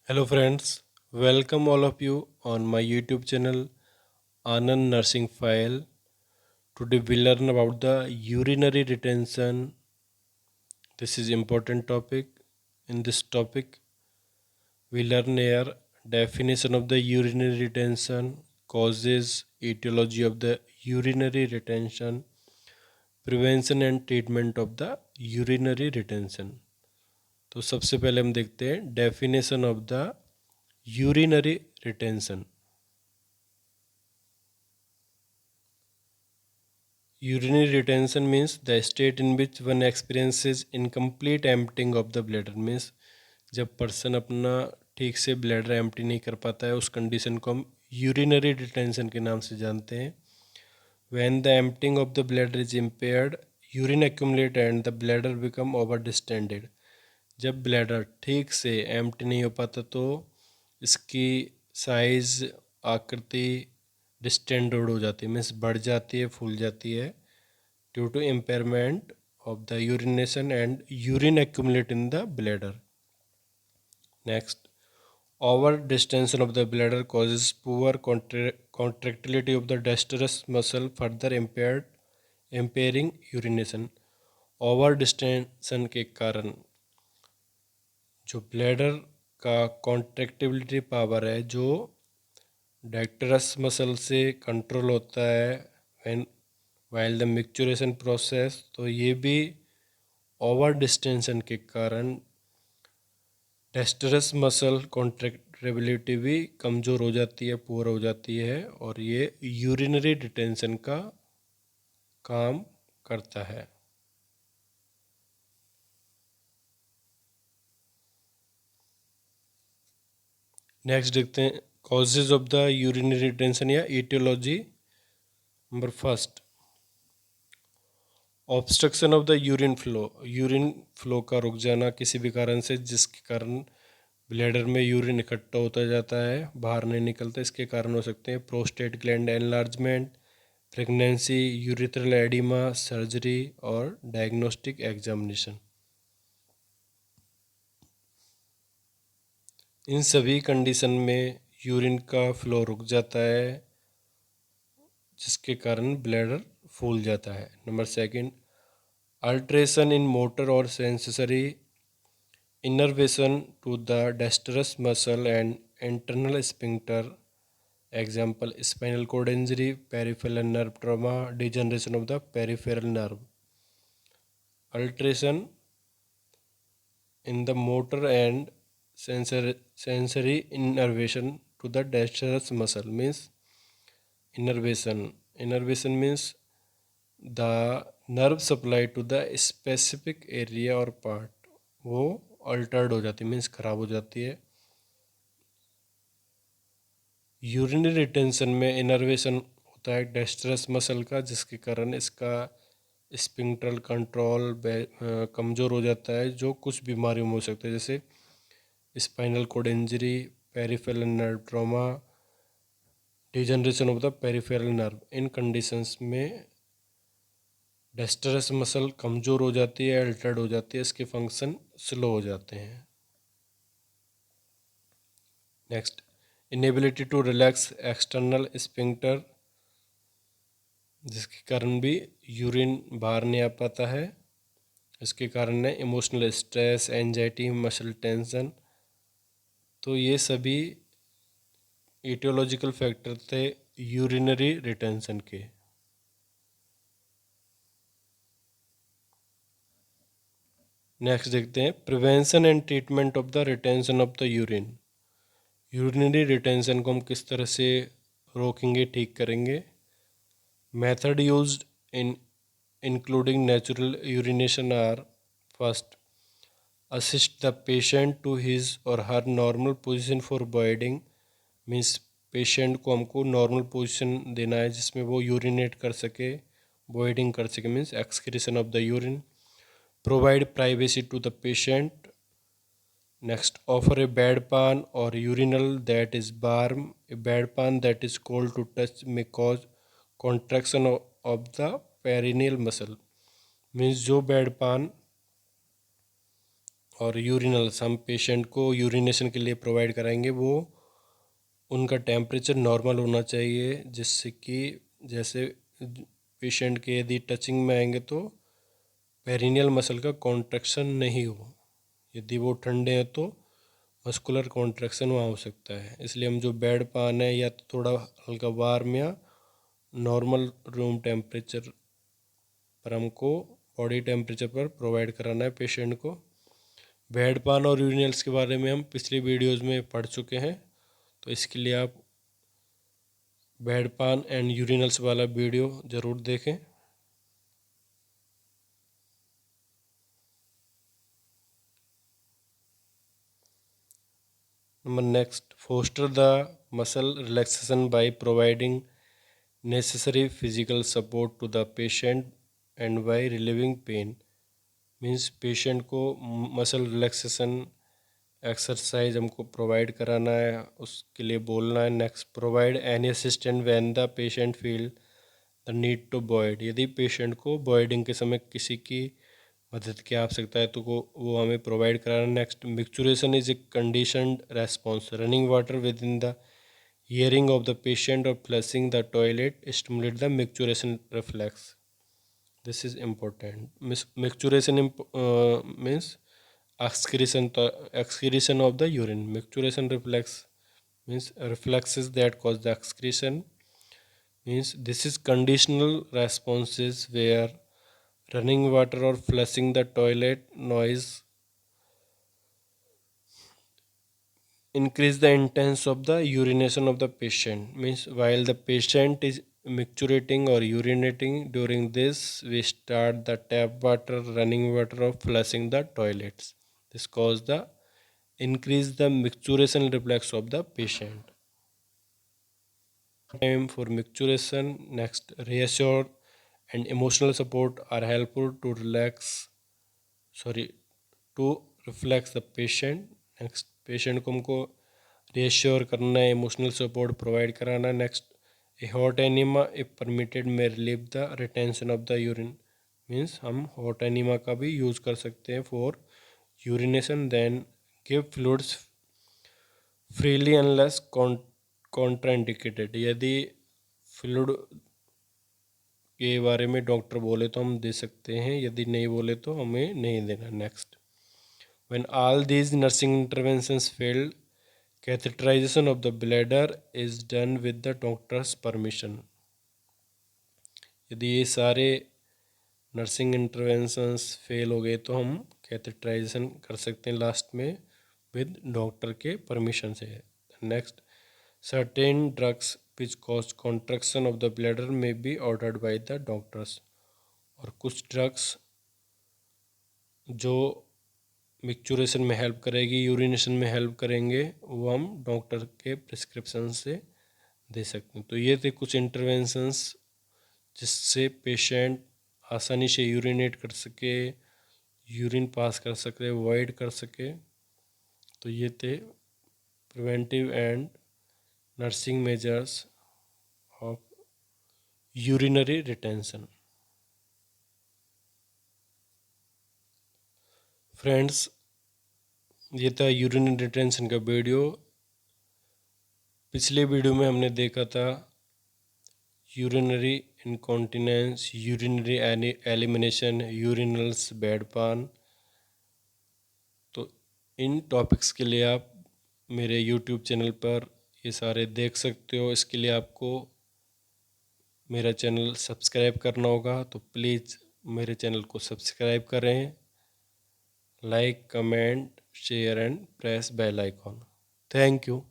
Hello friends, welcome all of you on my YouTube channel Anand Nursing File. Today we learn about the urinary retention. This is important topic. In this topic we learn here definition of the urinary retention, causes, etiology of the urinary retention, prevention and treatment of the urinary retention. तो सबसे पहले हम देखते हैं definition of the urinary retention. Urinary retention means the state in which one experiences incomplete emptying of the bladder. Means जब person अपना ठीक से ब्लैडर एम्प्टी नहीं कर पाता है उस कंडीशन को हम यूरिनरी रिटेंशन के नाम से जानते हैं. When the emptying of the bladder is impaired, urine accumulate and the bladder become over distended. जब ब्लैडर ठीक से एम्प्टी नहीं हो पाता तो इसकी साइज, आकृति डिस्टेंडेड हो जाती है, मीन्स बढ़ जाती है, फूल जाती है due to impairment of the urination and urine accumulate in the bladder. Next, over distension of the bladder causes poor contractility of the diasternus muscle, further impairing urination. Over distension के कारण जो bladder का contractibility power है जो डायस्टरस muscle से control होता है when while the micturition process, तो ये भी ओवर डिस्टेंशन के कारण डायस्टरस मसल कॉन्ट्रैक्टिबिलिटी भी कमज़ोर हो जाती है, पुअर हो जाती है और ये यूरिनरी डिटेंशन का काम करता है. नेक्स्ट देखते हैं causes of the urinary retention या aetiology. Number first, obstruction of the urine flow का रुक जाना किसी भी कारण से, जिसके कारण ब्लैडर में यूरिन इकट्ठा होता जाता है, बाहर नहीं निकलता. इसके कारण हो सकते हैं prostate gland enlargement, pregnancy, urethral oedema, surgery और डायग्नोस्टिक एग्जामिनेशन. इन सभी कंडीशन में यूरिन का फ्लो रुक जाता है जिसके कारण ब्लैडर फूल जाता है. Number second, alteration in motor or sensory innervation to the डायस्टरस muscle and internal sphincter. Example spinal cord injury, peripheral nerve trauma, degeneration of the peripheral nerve. Alteration in the motor and sensory innervation to the diasternus muscle means innervation means the nerve supply to the specific area or part वो Altered हो जाती है, means खराब हो जाती है. Urinary retention में innervation होता है डायस्टरस मसल का, जिसके कारण इसका स्पिंक्टरल कंट्रोल कमज़ोर हो जाता है, जो कुछ बीमारियों में हो सकता है जैसे spinal cord injury, peripheral nerve trauma, degeneration of the peripheral nerve. In conditions में डायस्टरस मसल कमज़ोर हो जाती है, अल्टर्ड हो जाती है, इसके फंक्शन स्लो हो जाते हैं. Next, inability to relax external sphincter, जिसके कारण भी यूरिन बाहर नहीं आ पाता है. इसके कारण है emotional stress, anxiety, muscle tension. तो ये सभी ईटियोलॉजिकल फैक्टर थे यूरिनरी रिटेंशन के. नेक्स्ट देखते हैं prevention and treatment of the retention of the urine. Urinary retention को हम किस तरह से रोकेंगे, ठीक करेंगे. Method used in including natural urination are: first, assist the patient to his or her normal position for voiding. Means patient को हमको नॉर्मल पोजीशन देना है जिसमें वो यूरिनेट कर सके, बॉयडिंग कर सके, means excretion of the urine. Provide privacy to the patient. Next, offer a bedpan or urinal that is warm. A bedpan that is cold to touch may cause contraction of the perineal muscle. Means जो बेडपान और urinals हम patient को urination के लिए provide कराएंगे, वो उनका temperature normal होना चाहिए, जिससे कि जैसे पेशेंट के यदि टचिंग में आएंगे तो पेरिनियल मसल का कॉन्ट्रैक्शन नहीं हो। यदि वो ठंडे हैं तो मस्कुलर कॉन्ट्रैक्शन वहाँ हो सकता है। इसलिए हम जो बेड पान है या तो थोड़ा हल्का वार्म या नॉर्मल रूम टेम्परेचर पर हमको बॉडी टेम्परेचर पर प्रोवाइड कराना है पेशेंट को। बेड पान और यूरिनल्स के बारे में हम पिछली वीडियोज़ में पढ़ चुके हैं, तो इसके लिए आप बेड पान एंड यूरिनल्स वाला वीडियो ज़रूर देखें। Number next, foster the muscle relaxation by providing necessary physical support to the patient and by relieving pain. Means patient को मसल रिलैक्सेशन एक्सरसाइज हमको प्रोवाइड कराना है, उसके लिए बोलना है। Next, provide any assistant when the patient feel the need to void. यदि patient को बॉयडिंग के समय किसी की मदद की आवश्यकता है तो वो हमें प्रोवाइड कराना। Next, micturition is a conditioned response. Running water within the hearing of the patient or flushing the toilet stimulate the micturition reflex. This is important. Micturition means excretion of the urine. Micturition reflex means reflexes that cause the excretion. Means this is conditional responses where running water or flushing the toilet noise increase the intensity of the urination of the patient. Means while the patient is micturating or urinating, during this we start the tap water, running water or flushing the toilets. This cause the increase the micturition reflex of the patient. Time for micturition. Next, reassure and emotional support are helpful to reflex the patient. Next, patient को हमको reassure करना है, emotional support provide कराना। Next, a hot enema if permitted may relieve the retention of the urine. Means हम hot enema का भी use कर सकते हैं for urination. Then give fluids freely unless contraindicated. यदि फ्लूइड के बारे में डॉक्टर बोले तो हम दे सकते हैं, यदि नहीं बोले तो हमें नहीं देना। Next, when all these nursing interventions failed, catheterization of the bladder is done with the doctor's permission. यदि ये सारे नर्सिंग इंटरवेंशंस फेल हो गए तो हम कैथेटराइजेशन कर सकते हैं लास्ट में विद डॉक्टर के परमिशन से। Next, certain drugs which cause contraction of the bladder may be ordered by the doctors. और कुछ ड्रग्स जो मिक्चुरेशन में हेल्प करेगी, यूरिनेशन में हेल्प करेंगे, वो हम डॉक्टर के प्रिस्क्रिप्शन से दे सकते हैं। तो ये थे कुछ इंटरवेंशंस जिससे पेशेंट आसानी से यूरिनेट कर सके, यूरिन पास कर सके, वॉइड कर सके। तो ये थे preventive and nursing measures of urinary retention. Friends, ये था यूरिनरी रिटेंशन का वीडियो। पिछले वीडियो में हमने देखा था urinary incontinence, urinary elimination, urinals, bed पान। तो इन टॉपिक्स के लिए आप मेरे यूट्यूब चैनल पर ये सारे देख सकते हो। इसके लिए आपको मेरा चैनल सब्सक्राइब करना होगा, तो प्लीज़ मेरे चैनल को सब्सक्राइब करें, like, comment, share and press bell icon. Thank you.